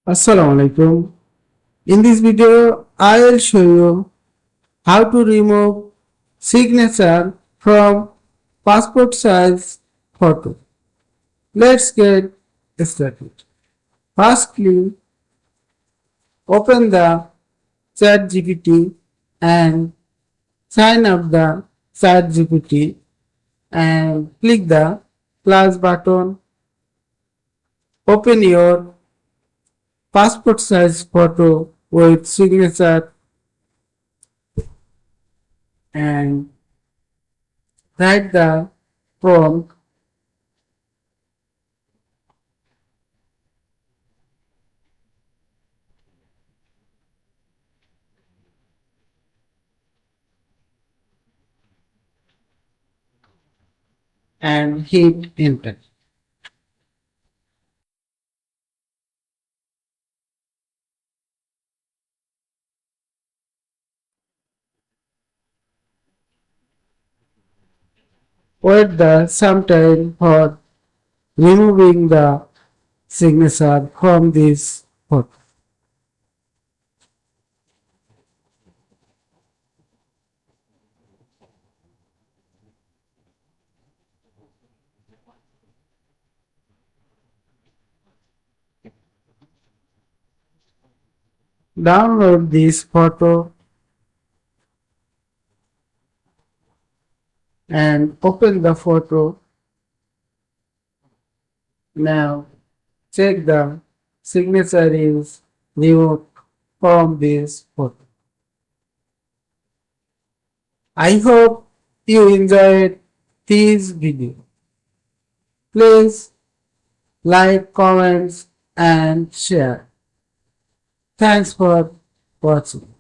Assalamu alaikum. In this video, I will show you how to remove signature from passport size photo. Let's get started. Firstly, open the chat GPT and sign up the chat GPT and click the plus button. Open your passport size photo with signature and write the prompt and hit enter. Wait the some time for removing the signature from this photo. Download this photo and open the photo. Now check the signature is removed from this photo. I hope you enjoyed this video. Please like, comments and share. Thanks for watching.